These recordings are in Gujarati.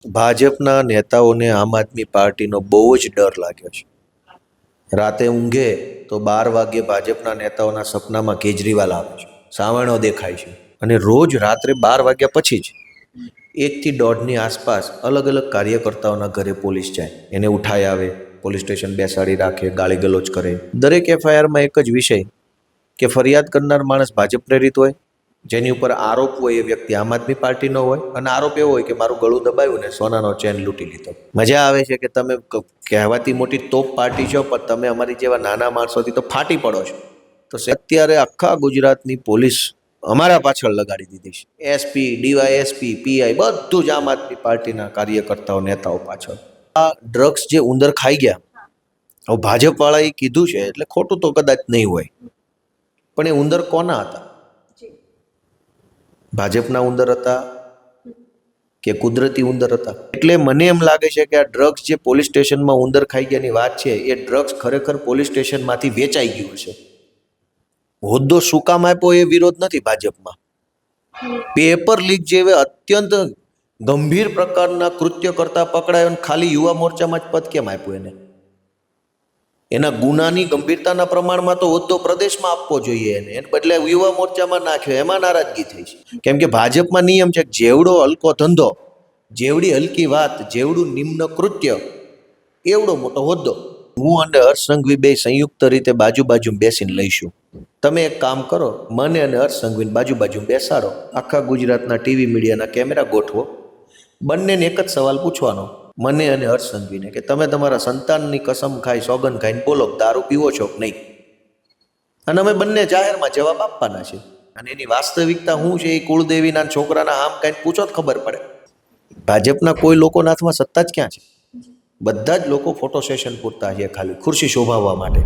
ભાજપના નેતાઓને આમ આદમી પાર્ટીનો બહુ જ ડર લાગ્યો છે. રાતે ઊંઘે તો 12 વાગ્યે ભાજપના નેતાઓના સપનામાં કેજરીવાલ આવે છે, સાવરણો દેખાય છે, અને રોજ રાત્રે 12 વાગ્યા પછી જ 1 થી 1.5ની આસપાસ અલગ અલગ કાર્યકર્તાઓના ઘરે પોલીસ જાય, એને ઉઠાઈ આવે, પોલીસ સ્ટેશન બેસાડી રાખે, ગાળી ગલોચ કરે. દરેક એફઆઈઆરમાં એક જ વિષય કે ફરિયાદ કરનાર માણસ ભાજપ પ્રેરિત હોય, જેની ઉપર આરોપ હોય એ વ્યક્તિ આમ આદમી પાર્ટીનો હોય, અને આરોપ એવો હોય કે મારું ગળું દબાવ્યું ને સોનાનો ચેન લૂંટી લીધો. મજા આવે છે કે તમે કહેવાતી મોટી તોપ પાર્ટી છો, પણ તમે અમારી જેવા નાના માણસોથી તો ફાટી પડો છો. તો અત્યારે આખા ગુજરાતની પોલીસ અમારા પાછળ લગાડી દીધી છે. એસપી, ડીવાયએસપી, પીઆઈ બધું જ આમ આદમી પાર્ટીના કાર્યકર્તાઓ, નેતાઓ પાછળ. આ ડ્રગ્સ જે ઉંદર ખાઈ ગયા, હવે ભાજપવાળાએ કીધું છે એટલે ખોટું તો કદાચ નહીં હોય, પણ એ ઉંદર કોના હતા? ભાજપના ઉંદર હતા કે કુદરતી ઉંદર હતા? એટલે મને એમ લાગે છે કે આ ડ્રગ્સ જે પોલીસ સ્ટેશનમાં ઉંદર ખાઈ ગયાની વાત છે, એ ડ્રગ્સ ખરેખર પોલીસ સ્ટેશનમાંથી વેચાઈ ગયું છે. હોદ્દો શું કામ આપ્યો એ વિરોધ નથી ભાજપમાં. પેપર લીક જેવા અત્યંત ગંભીર પ્રકારના કૃત્ય કરતા પકડાયો, ખાલી યુવા મોરચામાં જ પદ કેમ આપ્યું એને? એના ગુનાની ગંભીરતાના પ્રમાણમાં તો હોદ્દો પ્રદેશમાં આપવો જોઈએ એને બદલે યુવા મોરચામાં નાખ્યો, એમાં નારાજગી થઈ છે. કેમ કે ભાજપમાં નિયમ છે કે જેવડો હલકો ધંધો, જેવડી હલકી વાત, જેવડું નિમ્ન કૃત્ય, એવડો મોટો હોદ્દો. હું અને હર્ષ સંઘવી બે સંયુક્ત રીતે બાજુ બાજુ બેસીને લઈશું. તમે એક કામ કરો, મને અને હર્ષ સંઘવીને બાજુ બાજુ બેસાડો, આખા ગુજરાતના ટીવી મીડિયાના કેમેરા ગોઠવો, બંનેને એક જ સવાલ પૂછવાનો, મને અને હર્ષ સંઘવીને, કે તમે તમારા સંતાનની કસમ ખાઈ, સોગંદ ખાઈને બોલો, દારૂ પીવો છો કે નહીં? અને અમે બંને જાહેરમાં જવાબ આપવાના છે. અને એની વાસ્તવિકતા શું છે એ કુળદેવીના છોકરાના આમ કાંઈ પૂછો તો ખબર પડે. ભાજપના કોઈ લોકોના હાથમાં સત્તા જ ક્યાં છે? બધા જ લોકો ફોટો સેશન પૂરતા છે, ખાલી ખુરશી શોભાવવા માટે.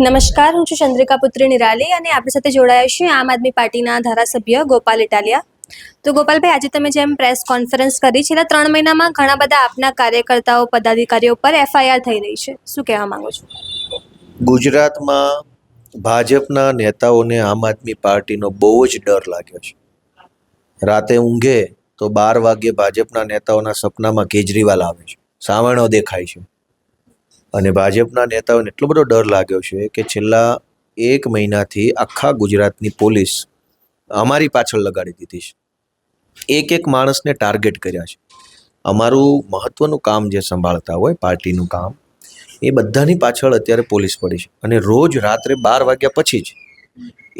નમસ્કાર, હું છું ચંદ્રિકા પુત્રી નિરાલી અને આપણી સાથે જોડાયા છે આમ આદમી પાર્ટીના ધારાસભ્ય ગોપાલ ઇટાલિયા. તો ગોપાલભાઈ, આજે તમે જેમ પ્રેસ કોન્ફરન્સ કરી, છેલ્લા 3 મહિનામાં ઘણા બધા આપના કાર્યકર્તાઓ, પદાધિકારીઓ પર એફઆઈઆર થઈ રહી છે, શું કહેવા માંગો છો? ગુજરાતમાં ભાજપના નેતાઓને આમ આદમી પાર્ટીનો બહુ જ ડર લાગ્યો છે. રાતે ઊંઘે તો 12 વાગ્યે ભાજપના નેતાઓના સપનામાં કેજરીવાલ આવે છે, સાવરણો દેખાય છે. અને ભાજપના નેતાઓને એટલો બધો ડર લાગ્યો છે કે છેલ્લા 1 મહિનાથી આખા ગુજરાતની પોલીસ અમારી પાછળ લગાડી દીધી છે. એક એક માણસને ટાર્ગેટ કર્યા છે. અમારું મહત્વનું કામ જે સંભાળતા હોય, પાર્ટીનું કામ, એ બધાની પાછળ અત્યારે પોલીસ પડી છે. અને રોજ રાત્રે 12 વાગ્યા પછી જ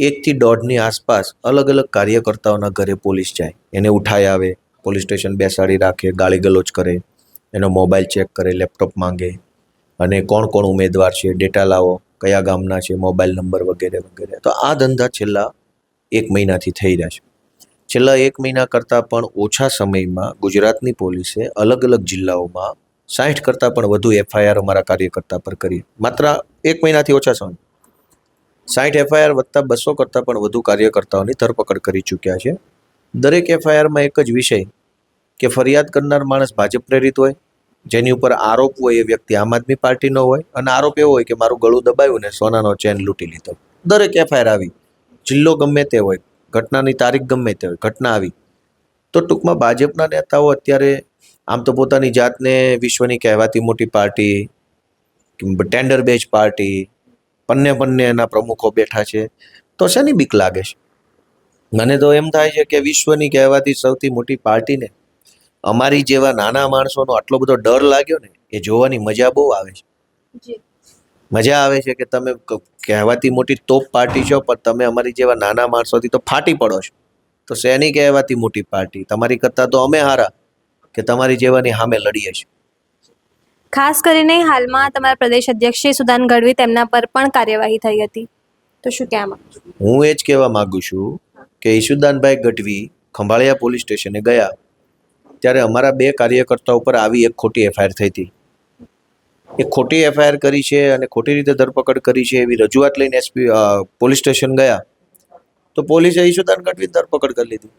1 થી 1.5ની આસપાસ અલગ અલગ કાર્યકર્તાઓના ઘરે પોલીસ જાય, એને ઉઠાઈ આવે, પોલીસ સ્ટેશન બેસાડી રાખે, ગાળી ગલોચ કરે, એનો મોબાઈલ ચેક કરે, લેપટોપ માંગે, અને કોણ કોણ ઉમેદવાર છે, ડેટા લાવો, કયા ગામના છે, મોબાઈલ નંબર વગેરે વગેરે. તો આ ધંધા છેલ્લા 1 મહિનાથી થઈ રહ્યા છે. છેલ્લા 1 મહિના કરતાં પણ ઓછા સમયમાં ગુજરાતની પોલીસે અલગ અલગ જિલ્લાઓમાં 60 કરતાં પણ વધુ એફઆઈઆર અમારા કાર્યકર્તા પર કરી. માત્ર 1 મહિનાથી ઓછા સમય 60 એફઆઈઆર વત્તા 200 કરતાં પણ વધુ કાર્યકર્તાઓની ધરપકડ કરી ચૂક્યા છે. દરેક એફઆઈઆરમાં એક જ વિષય કે ફરિયાદ કરનાર માણસ ભાજપ પ્રેરિત હોય, જેની ઉપર આરોપ હોય એ વ્યક્તિ આમ આદમી પાર્ટીનો હોય, અને આરોપ એવો હોય કે મારું ગળું દબાવ્યું ને સોનાનો ચેન લૂંટી લીધો. દરેક એફઆઈઆર આવી, જિલ્લો ગમે તે હોય, ઘટનાની તારીખ ગમે તે હોય, ઘટના આવી. તો ટૂંકમાં ભાજપના નેતાઓ અત્યારે આમ તો પોતાની જાતને વિશ્વની કહેવાતી મોટી પાર્ટી, ટેન્ડર બેચ પાર્ટી, પન્ને એના પ્રમુખો બેઠા છે, તો શેની બીક લાગે છે? મને તો એમ થાય છે કે વિશ્વની કહેવાતી સૌથી મોટી પાર્ટીને અમારી જેવા નાના માણસોનો આટલો બધો ડર લાગ્યો ને, એ જોવાની મજા બહુ આવે છે. મજા આવે છે કે તમે કહેવાતી મોટી તોપ પાર્ટી છો, પણ તમે અમારી જેવા નાના માણસોથી તો ફાટી પડો છો. તો શેની કહેવાતી મોટી પાર્ટી? તમારી કરતાં તો અમે હારા કે તમારી જેવાની સામે લડીએ છીએ. ખાસ કરીને હાલમાં તમારા પ્રદેશ અધ્યક્ષ શ્રી સુદાન ગઢવી, તેમના પર પણ કાર્યવાહી થઈ હતી, તો શું કહેવા માંગો છો? હું એ જ કહેવા માંગુ છું કે ઈશુદાનભાઈ ગઢવી ખંભાળિયા પોલીસ સ્ટેશને ગયા ત્યારે અમારા 2 કાર્યકર્તાઓ પર આવી એક ખોટી એફઆઈઆર થઈ હતી. એ ખોટી એફઆઈઆર કરી છે અને ખોટી રીતે ધરપકડ કરી છે એવી રજૂઆત લઈને એસપી પોલીસ સ્ટેશન ગયા તો પોલીસે ઈશુદાન ગઢવીની ધરપકડ કરી લીધી.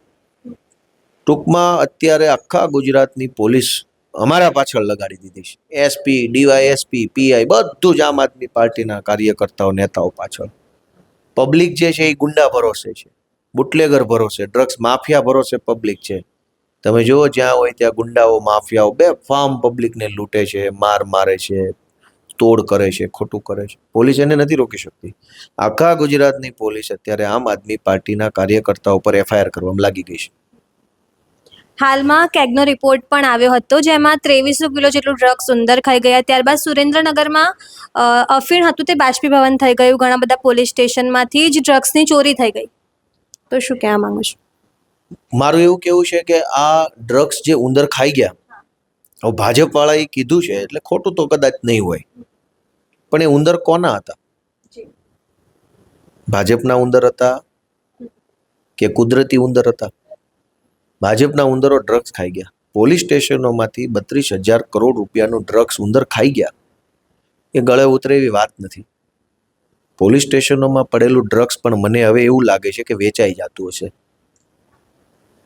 ટૂંકમાં અત્યારે આખા ગુજરાતની પોલીસ અમારા પાછળ લગાડી દીધી છે. એસપી, ડીવાયએસપી, પીઆઈ બધું જ આમ આદમી પાર્ટીના કાર્યકર્તાઓ, નેતાઓ પાછળ. પબ્લિક જે છે એ ગુંડા ભરોસે છે, બુટલેગર ભરોસે, ડ્રગ્સ માફિયા ભરોસે પબ્લિક છે. તમે જુઓ જ્યાં હોય ત્યાં ગુંડાઓ, માફિયાઓ બેફામ પબ્લિકને લૂંટે છે, મારે છે, તોડ કરે છે, ખોટું કરે છે. પોલીસ એને નથી રોકી શકતી. આખા ગુજરાતની પોલીસ અત્યારે આમ આદમી પાર્ટીના કાર્યકર્તાઓ પર એફઆઈઆર કરવામાં લાગી ગઈ છે. હાલમાં કેગનો રિપોર્ટ પણ આવ્યો હતો જેમાં 2300 કિલો જેટલું ડ્રગ્સ ઉંદર ખાઈ ગયા. ત્યારબાદ સુરેન્દ્રનગરમાં અફીણ હતું તે બાષ્પીભવન થઈ ગયું. ઘણા બધા પોલીસ સ્ટેશનમાંથી જ ડ્રગ્સની ચોરી થઈ ગઈ. તો શું કહેવા માંગો છો? મારું એવું કેવું છે કે આ ડ્રગ્સ જે ઉંદર ખાઈ ગયા, હવે ભાજપ વાળાએ કીધું છે એટલે ખોટું તો કદાચ નહીં હોય, પણ એ ઉંદર કોના હતા? ભાજપના ઉંદર હતા કે કુદરતી ઉંદર હતા? ભાજપના ઉંદરો ડ્રગ્સ ખાઈ ગયા. પોલીસ સ્ટેશનોમાંથી 32,000 કરોડ રૂપિયાનું ડ્રગ્સ ઉંદર ખાઈ ગયા. એ ગળે ઉતરે એવી વાત નથી. પોલીસ સ્ટેશનોમાં પડેલું ડ્રગ્સ પણ મને હવે એવું લાગે છે કે વેચાઈ જતું હશે.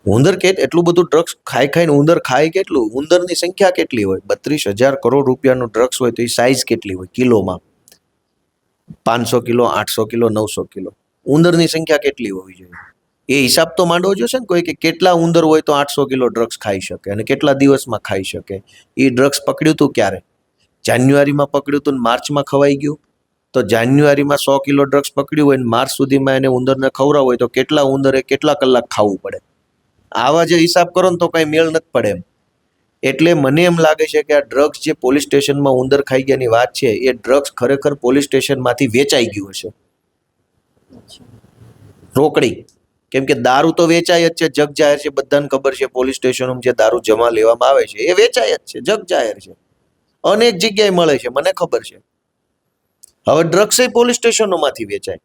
ઉંદર એટલું બધું ડ્રગ્સ ખાઈને ઉંદર ખાય કેટલું? ઉંદરની સંખ્યા કેટલી હોય? 32,000 કરોડ રૂપિયાનું ડ્રગ્સ હોય તો એ સાઇઝ કેટલી હોય કિલોમાં? 500 કિલો, 800 કિલો, 900 કિલો. ઉંદરની સંખ્યા કેટલી હોવી જોઈએ? એ હિસાબ તો માંડવો જોશે ને કોઈ, કે કેટલા ઉંદર હોય તો 800 કિલો ડ્રગ્સ ખાઈ શકે અને કેટલા દિવસમાં ખાઈ શકે. એ ડ્રગ્સ પકડ્યું હતું ક્યારે? જાન્યુઆરીમાં પકડ્યું હતું ને માર્ચમાં ખવાઈ ગયું. તો જાન્યુઆરીમાં 100 કિલો ડ્રગ્સ પકડ્યું હોય ને માર્ચ સુધીમાં એને ઉંદરને ખવડાવવું હોય તો કેટલા ઉંદરે કેટલા કલાક ખાવું પડે? આવા જે હિસાબ કરો ને તો કઈ મેળ નથી પડે એમ. એટલે મને એમ લાગે છે કે આ ડ્રગ્સ જે પોલીસ સ્ટેશનમાં ઉંદર ખાઈ ગયાની વાત છે, એ ડ્રગ્સ ખરેખર પોલીસ સ્ટેશનમાંથી વેચાઈ ગયું હશે રોકડી. કેમ કે દારૂ તો વેચાય જ છે, જગ જાહેર છે, બધાને ખબર છે. પોલીસ સ્ટેશનોમાં જે દારૂ જમા લેવામાં આવે છે એ વેચાય જ છે, જગ જાહેર છે, અનેક જગ્યાએ મળે છે, મને ખબર છે. હવે ડ્રગ્સ પોલીસ સ્ટેશનોમાંથી વેચાય,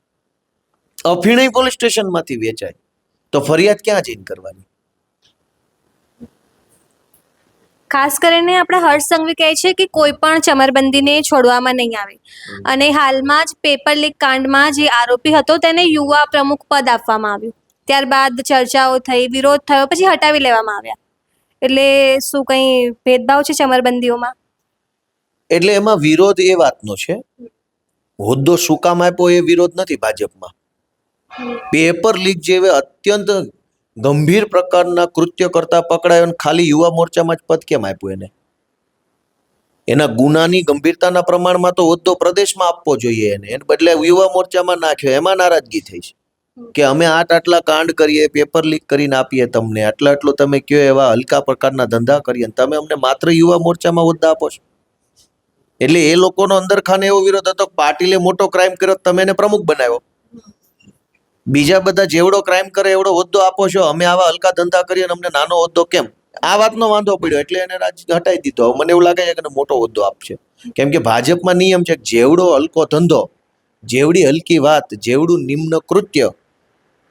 અફીણ પોલીસ સ્ટેશનમાંથી વેચાય, તો ફરિયાદ ક્યાં જઈને કરવાની? ખાસ કરીને આપણે હર્ષ સંઘવી કહે છે કે કોઈ પણ ચમરબંધીને છોડવામાં નહીં આવે. અને હાલમાં જ પેપર લીક કાંડમાં જે આરોપી હતો તેને યુવા પ્રમુખ પદ આપવામાં આવ્યું. ત્યારબાદ ચર્ચાઓ થઈ, વિરોધ થયો, પછી હટાવી લેવામાં આવ્યા. એટલે શું કંઈ ભેદભાવ છે ચમરબંધીઓમાં? એટલે એમાં વિરોધ એ વાતનો છે, હોદ્દો શું કામ આપ્યો એ વિરોધ નથી ભાજપમાં. પેપર લીક જેવા અત્યંત ગંભીર પ્રકારના કૃત્ય કરતા પકડાયો અને ખાલી યુવા મોરચામાં જ પદ કેમ આપ્યું એને? એના ગુનાની ગંભીરતાના પ્રમાણમાં તો હોદ્દો પ્રદેશમાં આપવો જોઈએ એને બદલે યુવા મોરચામાં નાખ્યો. એમાં નારાજગી થઈ છે કે અમે આટલા કાંડ કરીએ, પેપર લીક કરીને આપીએ તમને, આટલું તમે કયો એવા હલકા પ્રકારના ધંધા કરીએ, તમે અમને માત્ર યુવા મોરચામાં હોદ્દા આપો છો. એટલે એ લોકોનો અંદરખાને એવો વિરોધ હતો કે પાટીલે મોટો ક્રાઇમ કર્યો, તમે એને પ્રમુખ બનાવ્યો. બીજા બધા જેવડો ક્રાઇમ કરે એવડો હોદ્દો આપો છો, અમે આવા હલકા ધંધા કરીએ અમને નાનો હોદ્દો કેમ? આ વાતનો વાંધો પડ્યો એટલે એને હટાવી દીધો. મને એવું લાગે છે કે મોટો હોદ્દો આપશે. કેમ કે ભાજપમાં નિયમ છે કે જેવડો હલકો ધંધો, જેવડી હલકી વાત, જેવડું નિમ્ન કૃત્ય,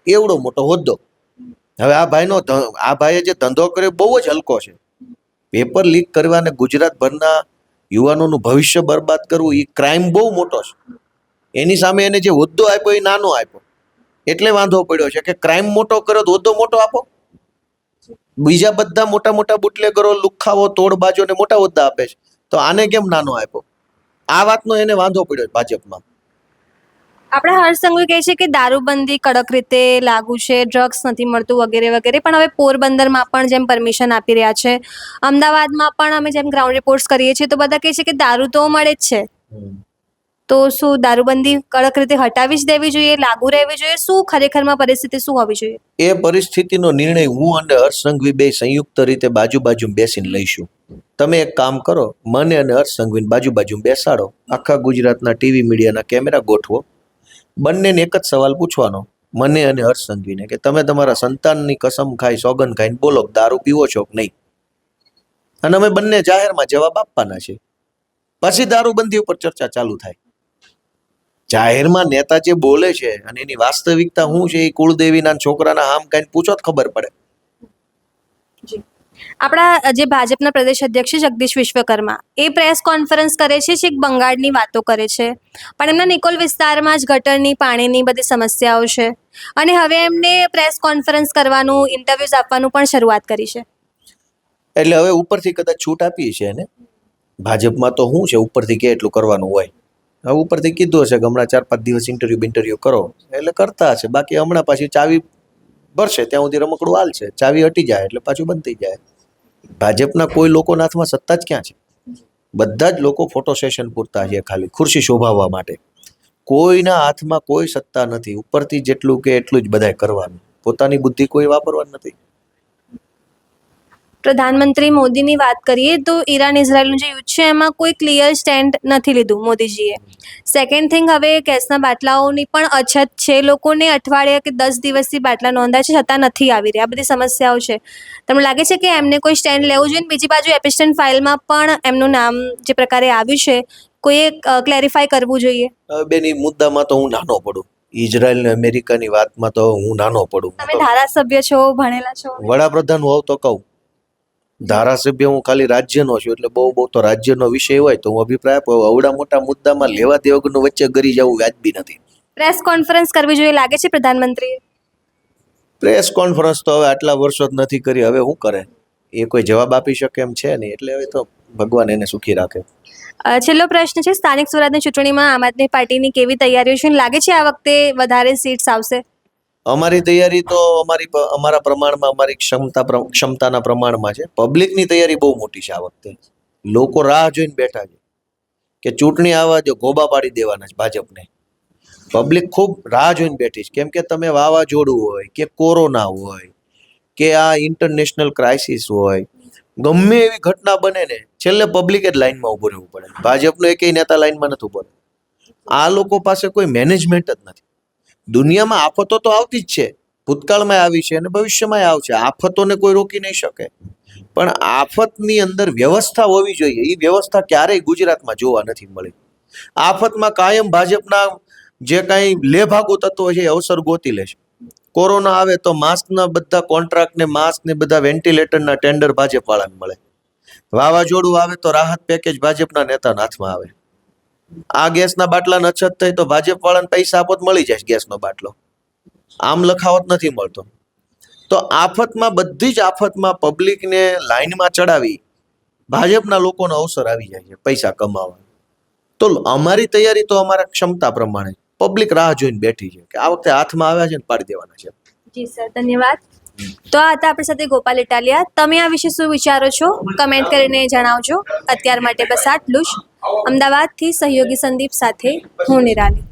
એવડો મોટો હોદ્દો. હવે આ ભાઈએ જે ધંધો કર્યો બહુ જ હલકો છે. પેપર લીક કરવા અને ગુજરાતભરના યુવાનોનું ભવિષ્ય બરબાદ કરવું એ ક્રાઇમ બહુ મોટો છે. એની સામે એને જે હોદ્દો આપ્યો એ નાનો આપ્યો, એટલે વાંધો પડ્યો છે કે ક્રાઇમ મોટો કર્યો તો હોદ્દો મોટો આપો. બીજા બધા મોટા મોટા બુટલેગરો, લુખ્ખાઓ, તોડબાજોને મોટા હોદ્દા આપે છે, તો આને કેમ નાનો આપ્યો? આ વાતનો એને વાંધો પડ્યો ભાજપમાં. આપણે હર્ષ સંઘવી કહે છે કે દારૂબંધી કડક રીતે લાગુ છે, ડ્રગ્સ નથી મળતું વગેરે વગેરે. પણ હવે પોરબંદરમાં પણ જેમ પરમિશન આપી રહ્યા છે, અમદાવાદમાં પણ અમે જેમ ગ્રાઉન્ડ રિપોર્ટ્સ કરીએ છીએ તો બધા કહે છે કે દારૂ તો મળે જ છે. તો શું દારૂબંધી કડક રીતે હટાવી જ દેવી જોઈએ, લાગુ રહેવી જોઈએ? શું ખરેખરમાં પરિસ્થિતિ શું હોવી જોઈએ? એ પરિસ્થિતિનો નિર્ણય હું અને હર્ષ સંઘવી બે સંયુક્ત રીતે બાજુ બેસીને લઈશું. તમે એક કામ કરો, મને અને હર્ષ સંઘવીને બાજુ બેસાડો, આખા ગુજરાતના ટીવી મીડિયાના કેમેરા ગોઠવો, બંનેને એક જ સવાલ પૂછવાનો, મને અને હર્ષ સંઘવીને, કે તમે તમારા સંતાનની કસમ ખાઈ, સોગંદ ખાઈને બોલો દારૂ પીવો છો કે નહીં? અને અમે બંને જાહેરમાં જવાબ આપવાના છે. પછી દારૂબંધી ઉપર ચર્ચા ચાલુ થાય. જાહેરમાં નેતા જે બોલે છે અને એની વાસ્તવિકતા શું છે એ કુળદેવીના છોકરાના આમ કઈ પૂછો તો ખબર પડે. આપણા જે ભાજપના પ્રદેશ અધ્યક્ષ જગદીશ વિશ્વકર્મા એ પ્રેસ કોન્ફરન્સ કરે છે, છેક બંગાળની વાતો કરે છે, પણ એમના નિકોલ વિસ્તારમાં જ ગટરની, પાણીની બધી સમસ્યાઓ છે અને હવે એમને પ્રેસ કોન્ફરન્સ કરવાનું, ઇન્ટરવ્યુઝ આપવાનું પણ શરૂઆત કરી છે. એટલે હવે ઉપરથી કદાચ છૂટ આપી છે એને. ભાજપમાં તો શું છે, ઉપરથી કે એટલું કરવાનું હોય. હવે ઉપરથી કીધું હશે કે હમણાં 4-5 દિવસ ઇન્ટરવ્યુ કરો, એટલે કરતા હશે. બાકી હમણાં પાછી ચાવી ભરશે ત્યાં સુધી રમકડું હાલશે, ચાવી હટી જાય એટલે પાછું બંધ થઈ જાય. ભાજપના કોઈ લોકોના હાથમાં સત્તા જ ક્યાં છે? બધા જ લોકો ફોટો સેશન પૂરતા છે, ખાલી ખુરશી શોભાવવા માટે. કોઈના હાથમાં કોઈ સત્તા નથી. ઉપરથી જેટલું કે એટલું જ બધાય કરવાનું, પોતાની બુદ્ધિ કોઈ વાપરવાની નથી. પ્રધાનમંત્રી મોદીની વાત કરીએ તો ઈરાન ઇઝરાયલનું જે યુદ્ધ છે એમાં કોઈ ક્લિયર સ્ટેન્ડ નથી લીધું મોદીજીએ. સેકન્ડ થિંગ, હવે ગેસના બાટલાઓની પણ અછત છે. લોકોને અઠવાડિયા કે 10 દિવસથી બાટલા નોંધાય છે છતાં નથી આવી રહ્યા. આ બધી સમસ્યાઓ છે. તમને લાગે છે કે એમને કોઈ સ્ટેન્ડ લેવું જોઈએ? બીજી બાજુ એપિસ્ટન ફાઇલમાં પણ એમનું નામ જે પ્રકારે આવ્યું છે, કોઈએ ક્લેરિફાય કરવું જોઈએ. બેની મુદ્દામાં તો હું નાનો પડું. ઇઝરાયલ ને અમેરિકાની વાતમાં તો હું નાનો પડું. તમે ધારાસભ્ય છો, ભણેલા છો. વડાપ્રધાન હોવ તો કહું. ધારાસભ્ય હું ખાલી રાજ્યનો છું, એટલે બહુ તો રાજ્યનો વિષય હોય તો હું અભિપ્રાય આપું. અવડા મોટા મુદ્દામાં લેવા દેવગનું વચ્ચે ગરી જવું વ્યાજબી નથી. પ્રેસ કોન્ફરન્સ કરવી જોઈએ લાગે છે પ્રધાનમંત્રીએ? પ્રેસ કોન્ફરન્સ તો હવે આટલા વર્ષો જ નથી કરી, હવે શું કરે? એ કોઈ જવાબ આપી શકે એમ છે નહીં. એટલે હવે તો ભગવાન એને સુખી રાખે. છેલ્લો પ્રશ્ન છે, સ્થાનિક સ્વરાજની ચૂંટણીમાં આમ આદમી પાર્ટીની કેવી તૈયારીઓ છે? લાગે છે આ વખતે વધારે સીટ્સ આવશે? અમારી તૈયારી તો અમારા પ્રમાણમાં, અમારી ક્ષમતાના પ્રમાણમાં છે. પબ્લિકની તૈયારી બહુ મોટી છે આ વખતે. લોકો રાહ જોઈને બેઠા છે કે ચૂંટણી આવવા જો, ગોબા પાડી દેવાના છે ભાજપને. પબ્લિક ખૂબ રાહ જોઈને બેઠી છે. કેમ કે તમે વાવાઝોડું હોય કે કોરોના હોય કે આ ઇન્ટરનેશનલ ક્રાઇસિસ હોય, ગમે એવી ઘટના બને ને, છેલ્લે પબ્લિકે જ લાઈનમાં ઊભું રહેવું પડે. ભાજપનો એકેય નેતા લાઈનમાં નથી ઊભો. આ લોકો પાસે કોઈ મેનેજમેન્ટ જ નથી. દુનિયામાં આફતો તો આવતી જ છે, ભૂતકાળમાં આવી છે અને ભવિષ્યમાં આવશે. આફતોને કોઈ રોકી નહીં શકે, પણ આફતની અંદર વ્યવસ્થા હોવી જોઈએ. એ વ્યવસ્થા ક્યારેય ગુજરાતમાં જોવા નથી મળી. આફતમાં કાયમ ભાજપના જે કાંઈ લેભાગુ તત્વો છે એ અવસર ગોતી લે છે. કોરોના આવે તો માસ્કના બધા કોન્ટ્રાક્ટ ને માસ્ક ને બધા વેન્ટિલેટરના ટેન્ડર ભાજપ વાળાને મળે. વાવાઝોડું આવે તો રાહત પેકેજ ભાજપના નેતાના હાથમાં આવે. આ ગેસના બાટલાને અછત થઈ તો ભાજપ વાળાને પૈસા આપો તો મળી જાય ગેસનો બાટલો. આમ લખાવત નથી મળતો. તો આફતમાં, બધી જ આફતમાં પબ્લિકને લાઈનમાં ચડાવી ભાજપના લોકોનો અવસર આવી જાય છે પૈસા કમાવા. તો અમારી તૈયારી તો અમારા ક્ષમતા પ્રમાણે. પબ્લિક રાહ જોઈને બેઠી છે કે આ વખતે હાથમાં આવ્યા છે ને પાડી દેવાના છે. જી સર, ધન્યવાદ. તો આ હતા આપણી સાથે ગોપાલ ઇટાલિયા. તમે આ વિશે શું વિચારો છો? કમેન્ટ કરીને જણાવજો. અત્યાર માટે બસ આટલું જ. અમદાવાદથી સહયોગી સંદીપ સાથે હું નિરાલી.